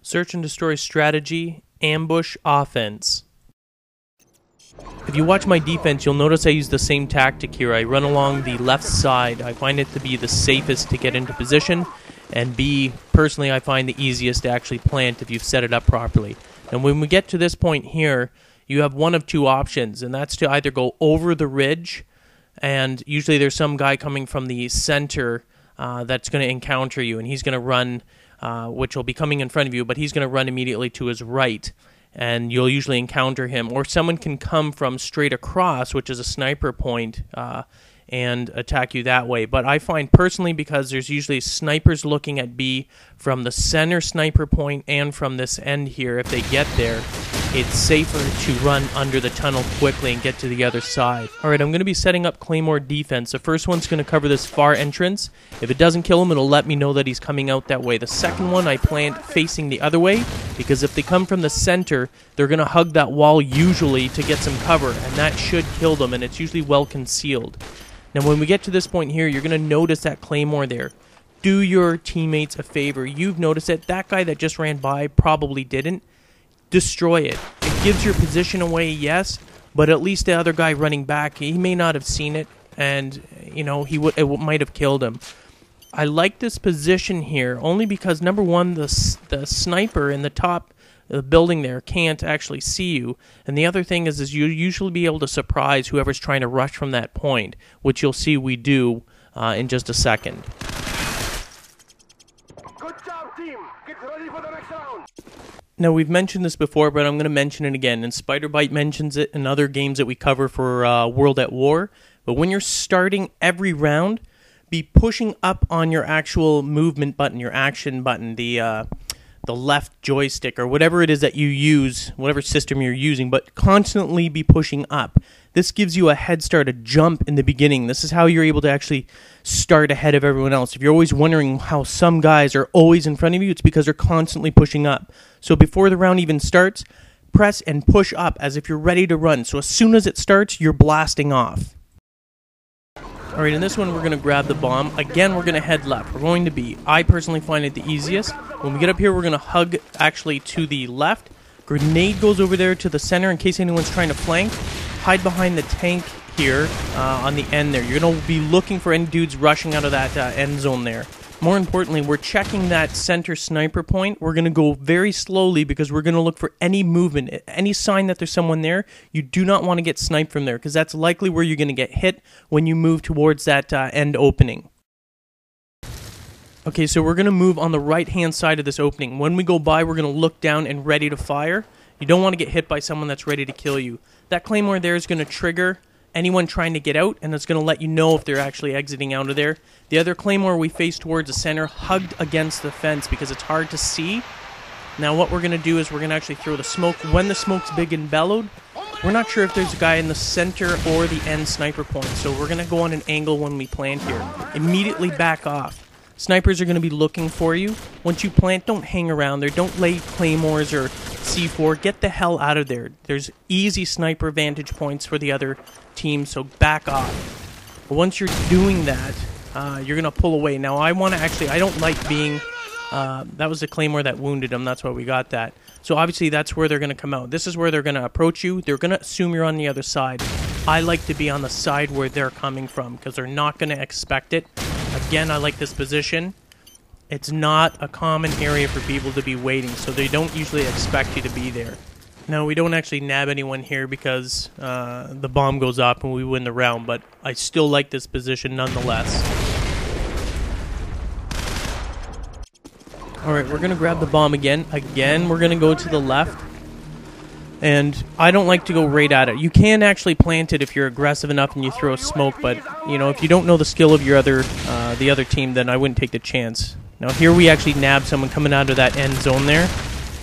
Search and destroy strategy, ambush, offense. If you watch my defense, you'll notice I use the same tactic here. I run along the left side. I find it to be the safest to get into position, and B, personally, I find the easiest to actually plant if you've set it up properly. And when we get to this point here, you have one of two options, and that's to either go over the ridge, and usually there's some guy coming from the center that's going to encounter you, and he's going to run, which will be coming in front of you, but he's going to run immediately to his right, and you'll usually encounter him. Or someone can come from straight across, which is a sniper point, and attack you that way. But I find personally, because there's usually snipers looking at B from the center sniper point and from this end here, if they get there, it's safer to run under the tunnel quickly and get to the other side. Alright, I'm going to be setting up claymore defense. The first one's going to cover this far entrance. If it doesn't kill him, it'll let me know that he's coming out that way. The second one I plant facing the other way, because if they come from the center, they're going to hug that wall usually to get some cover, and that should kill them, and it's usually well concealed. Now when we get to this point here, you're going to notice that claymore there. Do your teammates a favor. You've noticed it. That guy that just ran by probably didn't. Destroy it. It gives your position away, yes, but at least the other guy running back, he may not have seen it, and you know it might have killed him. I like this position here only because, number one, the sniper in the top of the building there can't actually see you, and the other thing is you'll usually be able to surprise whoever's trying to rush from that point, which you'll see we do in just a second. Good job, team. Get ready for the next round. Now, we've mentioned this before, but I'm going to mention it again, and Spider-Bite mentions it in other games that we cover for World at War. But when you're starting every round, be pushing up on your actual movement button, your action button, the left joystick, or whatever it is that you use, whatever system you're using, but constantly be pushing up. This gives you a head start, a jump in the beginning. This is how you're able to actually start ahead of everyone else. If you're always wondering how some guys are always in front of you, it's because they're constantly pushing up. So before the round even starts, press and push up as if you're ready to run. So as soon as it starts, you're blasting off. Alright, in this one we're going to grab the bomb. Again, we're going to head left. We're going to B. I personally find it the easiest. When we get up here, we're going to hug actually to the left. Grenade goes over there to the center in case anyone's trying to flank. Hide behind the tank here on the end there. You're going to be looking for any dudes rushing out of that end zone there. More importantly, we're checking that center sniper point. We're going to go very slowly because we're going to look for any movement, any sign that there's someone there. You do not want to get sniped from there because that's likely where you're going to get hit when you move towards that end opening. Okay, so we're going to move on the right-hand side of this opening. When we go by, we're going to look down and ready to fire. You don't want to get hit by someone that's ready to kill you. That claymore there is going to trigger anyone trying to get out, and it's going to let you know if they're actually exiting out of there. The other claymore we face towards the center, hugged against the fence because it's hard to see. Now what we're going to do is we're going to actually throw the smoke. When the smoke's big and bellowed, we're not sure if there's a guy in the center or the end sniper point, so we're going to go on an angle when we plant here. Immediately back off. Snipers are going to be looking for you. Once you plant, don't hang around there. Don't lay claymores or C4. Get the hell out of there. There's easy sniper vantage points for the other team, so back off. But once you're doing that, you're going to pull away. Now, I don't like being... that was the claymore that wounded him. That's why we got that. So obviously, that's where they're going to come out. This is where they're going to approach you. They're going to assume you're on the other side. I like to be on the side where they're coming from because they're not going to expect it. Again, I like this position. It's not a common area for people to be waiting, so they don't usually expect you to be there. Now, we don't actually nab anyone here because the bomb goes up and we win the round, but I still like this position nonetheless. Alright, we're going to grab the bomb again. Again, we're going to go to the left. And I don't like to go right at it. You can actually plant it if you're aggressive enough and you throw smoke, but you know, if you don't know the skill of your the other team, then I wouldn't take the chance. Now here we actually nab someone coming out of that end zone there.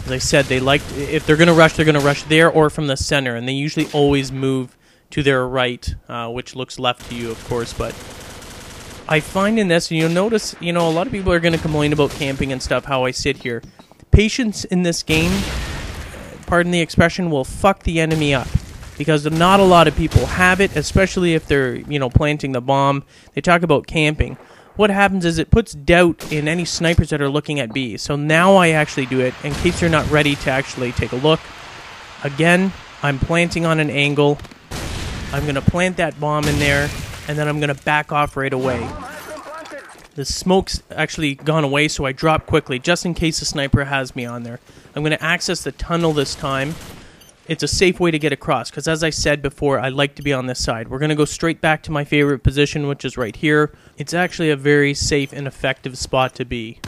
As I said, if they're going to rush there or from the center, and they usually always move to their right, which looks left to you, of course. But I find in this, and you'll notice, a lot of people are going to complain about camping and stuff. How I sit here, patience in this game, pardon the expression, will fuck the enemy up. Because not a lot of people have it, especially if they're, planting the bomb. They talk about camping. what happens is it puts doubt in any snipers that are looking at B. So now I actually do it in case you're not ready to actually take a look. Again, I'm planting on an angle. I'm going to plant that bomb in there, and then I'm going to back off right away. The smoke's actually gone away, so I drop quickly, just in case the sniper has me on there. I'm going to access the tunnel this time. It's a safe way to get across, because as I said before, I like to be on this side. We're going to go straight back to my favorite position, which is right here. It's actually a very safe and effective spot to be.